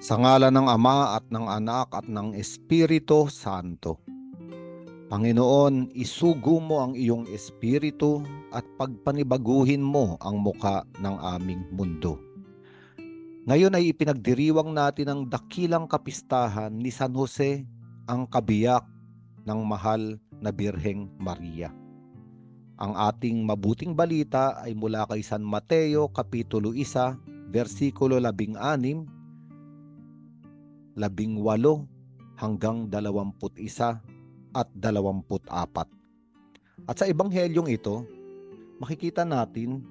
Sa ngalan ng Ama at ng Anak at ng Espiritu Santo. Panginoon, isugo mo ang iyong espiritu at pagpanibaguhin mo ang muka ng aming mundo. Ngayon ay ipinagdiriwang natin ang dakilang kapistahan ni San Jose, ang kabiyak ng mahal na Birheng Maria. Ang ating mabuting balita ay mula kay San Mateo, Kapitulo 1, versikulo 16, 18 hanggang 21 at 24. At sa ebanghelyong ito, makikita natin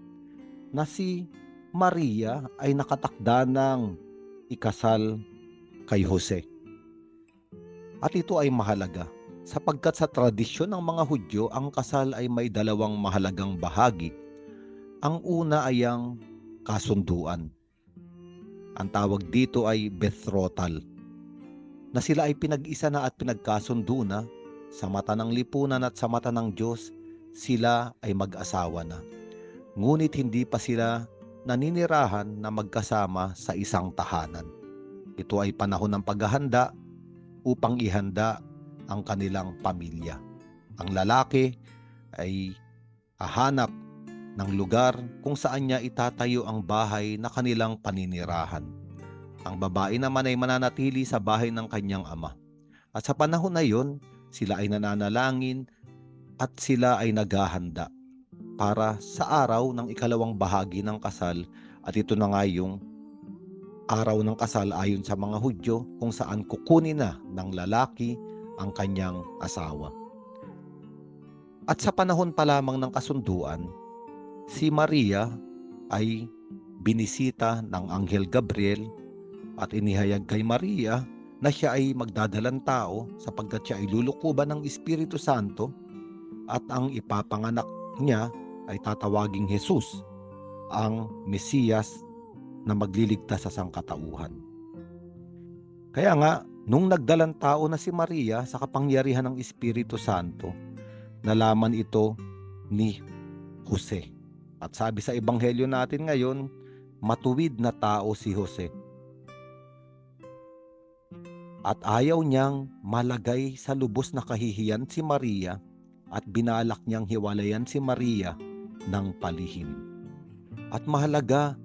na si Maria ay nakatakda ng ikasal kay Jose. At ito ay mahalaga sapagkat sa tradisyon ng mga Hudyo, ang kasal ay may dalawang mahalagang bahagi. Ang una ay ang kasunduan. Ang tawag dito ay betrothal, na sila ay pinag-isa na at pinagkasundo na. Sa mata ng lipunan at sa mata ng Diyos, sila ay mag-asawa na. Ngunit hindi pa sila naninirahan na magkasama sa isang tahanan. Ito ay panahon ng paghahanda upang ihanda ang kanilang pamilya. Ang lalaki ay hahanap ng lugar kung saan niya itatayo ang bahay na kanilang paninirahan. Ang babae naman ay mananatili sa bahay ng kanyang ama. At sa panahon na iyon, sila ay nananalangin at sila ay naghahanda para sa araw ng ikalawang bahagi ng kasal. At ito na nga yung araw ng kasal ayon sa mga Hudyo, kung saan kukunin na ng lalaki ang kanyang asawa. At sa panahon pa lamang ng kasunduan, si Maria ay binisita ng Anghel Gabriel at inihayag kay Maria na siya ay magdadalang tao sapagkat siya ay lulukuban ng Espiritu Santo at ang ipapanganak niya ay tatawaging Jesus, ang Mesiyas na magliligtas sa sangkatauhan. Kaya nga, nung nagdalang tao na si Maria sa kapangyarihan ng Espiritu Santo, nalaman ito ni Jose. At sabi sa ebanghelyo natin ngayon, matuwid na tao si Jose. At ayaw niyang malagay sa lubos na kahihiyan si Maria at binalak niyang hiwalayan si Maria ng palihim. At mahalaga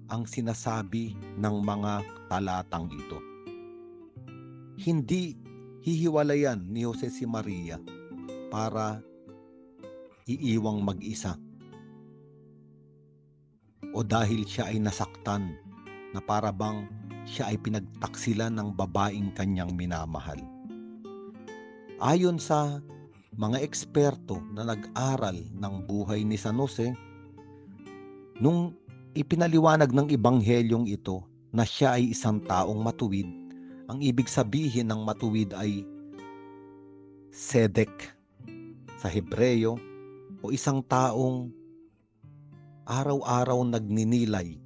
ang sinasabi ng mga talatang ito. Hindi hihiwalayan ni Jose si Maria para iiwang mag-isa o dahil siya ay nasaktan na para bang siya ay pinagtaksilan ng babaeng kanyang minamahal. Ayon sa mga eksperto na nag-aral ng buhay ni San Jose, nung ipinaliwanag ng ebanghelyong ito na siya ay isang taong matuwid, ang ibig sabihin ng matuwid ay sedek sa Hebreyo, o isang taong araw-araw nagninilay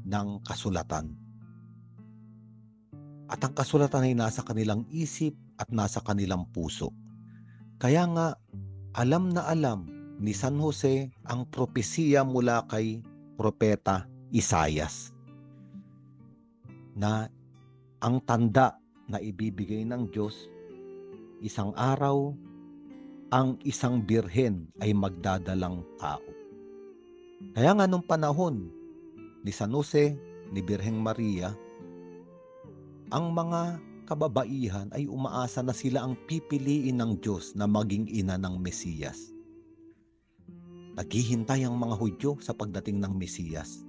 ng kasulatan. At ang kasulatan ay nasa kanilang isip at nasa kanilang puso. Kaya nga, alam na alam ni San Jose ang propesiya mula kay Propeta Isaias na ang tanda na ibibigay ng Diyos, isang araw, ang isang birhen ay magdadalang tao. Kaya nga nung panahon ni San Jose, ni Birheng Maria, ang mga kababaihan ay umaasa na sila ang pipiliin ng Diyos na maging ina ng Mesiyas. Naghihintay ang mga Hudyo sa pagdating ng Mesiyas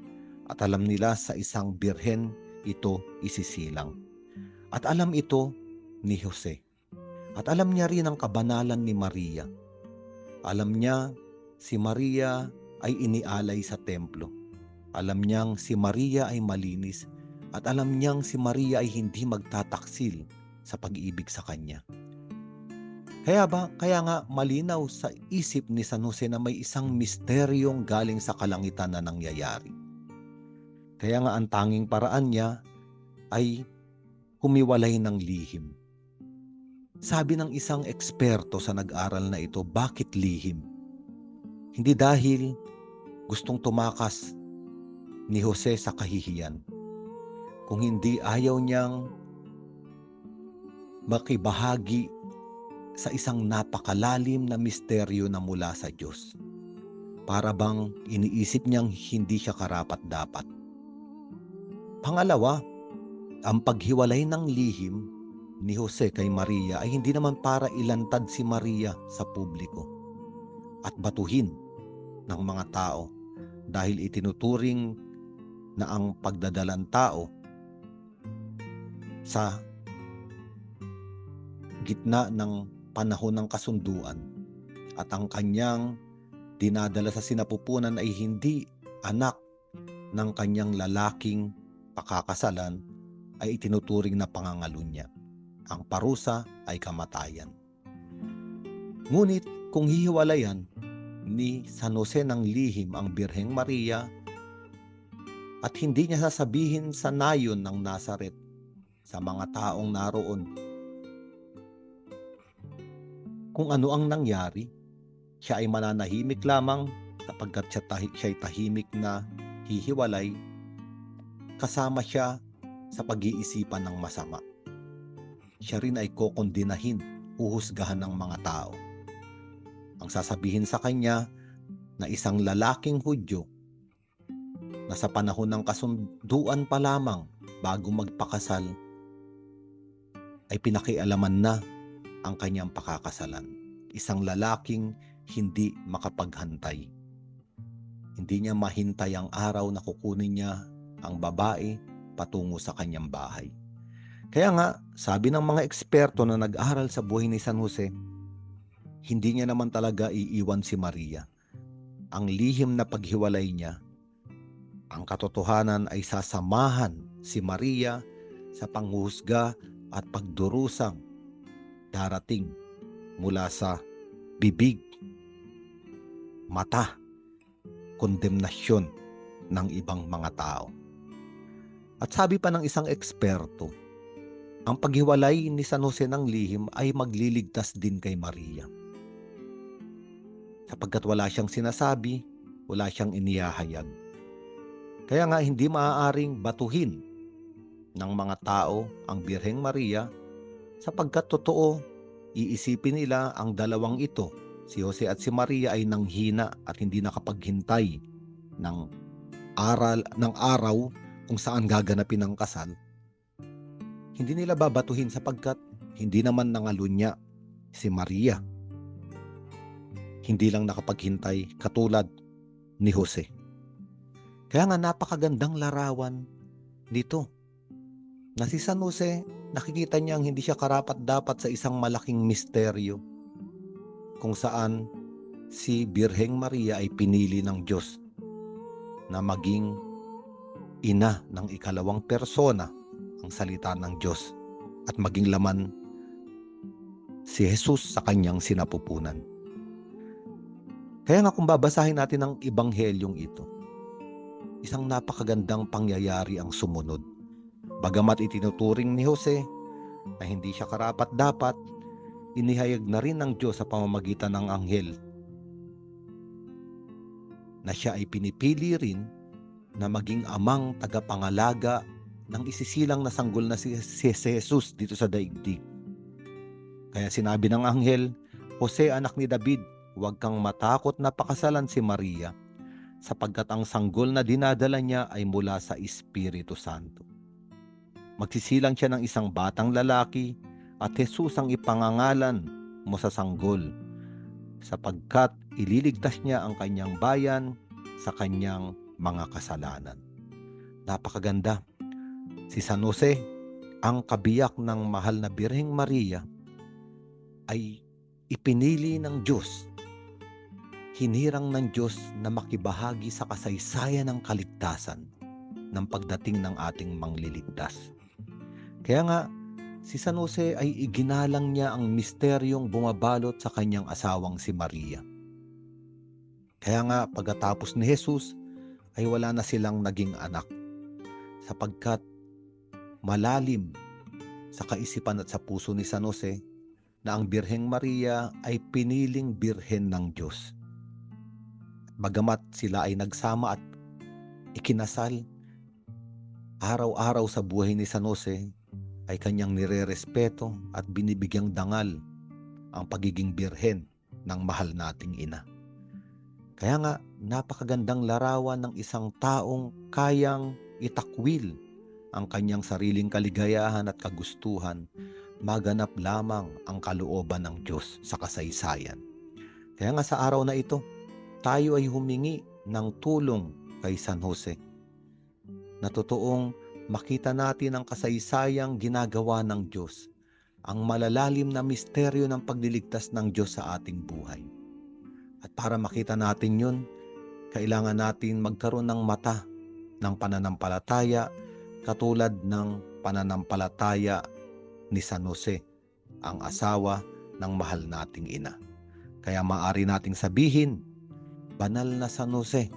at alam nila sa isang birhen ito isisilang. At alam ito ni Jose. At alam niya rin ang kabanalan ni Maria. Alam niya si Maria ay inialay sa templo. Alam niyang si Maria ay malinis. At alam niyang si Maria ay hindi magtataksil sa pag-ibig sa kanya. Kaya nga malinaw sa isip ni San Jose na may isang misteryong galing sa kalangitan na nangyayari. Kaya nga ang tanging paraan niya ay humiwalay ng lihim. Sabi ng isang eksperto sa nag-aral na ito, bakit lihim? Hindi dahil gustong tumakas ni Jose sa kahihiyan, kung hindi ayaw niyang makibahagi sa isang napakalalim na misteryo na mula sa Diyos. Para bang iniisip niyang hindi siya karapat-dapat. Pangalawa, ang paghiwalay ng lihim ni Jose kay Maria ay hindi naman para ilantad si Maria sa publiko at batuhin ng mga tao dahil itinuturing na ang pagdadalang tao sa gitna ng panahon ng kasunduan at ang kanyang dinadala sa sinapupunan ay hindi anak ng kanyang lalaking pakakasalan ay itinuturing na pangangalunya. Ang parusa ay kamatayan. Ngunit kung hihiwalayan ni San Jose ng lihim ang Birheng Maria at hindi niya sasabihin sa nayon ng Nazaret sa mga taong naroon kung ano ang nangyari, siya ay mananahimik lamang sapagkat siya ay tahimik na hihiwalay, kasama siya sa pag-iisipan ng masama. Siya rin ay kokondinahin, uhusgahan ng mga tao. Ang sasabihin sa kanya na isang lalaking Hudyo na sa panahon ng kasunduan pa lamang bago magpakasal ay pinakialaman na ang kanyang pakakasalan. Isang lalaking hindi makapaghantay. Hindi niya mahintay ang araw na kukunin niya ang babae patungo sa kanyang bahay. Kaya nga, sabi ng mga eksperto na nag-aral sa buhay ni San Jose, hindi niya naman talaga iiwan si Maria. Ang lihim na paghiwalay niya, ang katotohanan ay sasamahan si Maria sa panghuhusga at pagdurusang darating mula sa bibig, mata, kondemnasyon ng ibang mga tao. At sabi pa ng isang eksperto, ang paghiwalay ni San Jose ng lihim ay magliligtas din kay Maria. Sapagkat wala siyang sinasabi, wala siyang inihahayag. Kaya nga hindi maaaring batuhin ng mga tao ang Birheng Maria sapagkat totoo, iisipin nila ang dalawang ito, si Jose at si Maria ay nanghina at hindi nakapaghintay ng araw kung saan gaganapin ang kasal. Hindi nila babatuhin sapagkat hindi naman nangalunya si Maria. Hindi lang nakapaghintay katulad ni Jose. Kaya nga napakagandang larawan dito na si San Jose, nakikita niyang hindi siya karapat-dapat sa isang malaking misteryo kung saan si Birheng Maria ay pinili ng Diyos na maging ina ng ikalawang persona ang salita ng Diyos at maging laman si Jesus sa kanyang sinapupunan. Kaya nga kung babasahin natin ang ebanghelyong ito, isang napakagandang pangyayari ang sumunod. Bagamat itinuturing ni Jose na hindi siya karapat-dapat, inihayag na rin ng Diyos sa pamamagitan ng anghel na siya ay pinipili rin na maging amang tagapangalaga ng isisilang na sanggol na si Jesus dito sa daigdig. Kaya sinabi ng anghel, Jose, anak ni David, huwag kang matakot na pakasalan si Maria sapagkat ang sanggol na dinadala niya ay mula sa Espiritu Santo. Magsisilang siya ng isang batang lalaki at Jesus ang ipangangalan mo sa sanggol sapagkat ililigtas niya ang kanyang bayan sa kanyang mga kasalanan. Napakaganda. Si San Jose, ang kabiyak ng mahal na Birheng Maria, ay ipinili ng Diyos, hinirang ng Diyos na makibahagi sa kasaysayan ng kaligtasan ng pagdating ng ating mangliligtas. Kaya nga, si San Jose ay iginalang niya ang misteryong bumabalot sa kanyang asawang si Maria. Kaya nga, pagkatapos ni Jesus, ay wala na silang naging anak sapagkat malalim sa kaisipan at sa puso ni San Jose na ang Birheng Maria ay piniling birhen ng Diyos. Bagamat sila ay nagsama at ikinasal, Araw-araw sa buhay ni San Jose ay kanyang nirerespeto at binibigyang dangal ang pagiging birhen ng mahal nating ina. Kaya nga, napakagandang larawan ng isang taong kayang itakwil ang kanyang sariling kaligayahan at kagustuhan, maganap lamang ang kalooban ng Diyos sa kasaysayan. Kaya nga sa araw na ito, tayo ay humingi ng tulong kay San Jose, na totoong makita natin ang kasaysayang ginagawa ng Diyos, ang malalalim na misteryo ng pagliligtas ng Diyos sa ating buhay. At para makita natin yun, kailangan natin magkaroon ng mata ng pananampalataya katulad ng pananampalataya ni San Jose, ang asawa ng mahal nating ina. Kaya maaari nating sabihin, Banal na San Jose,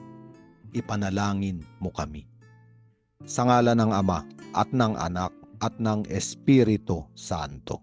ipanalangin mo kami. Sa ngalan ng Ama at ng Anak at ng Espiritu Santo.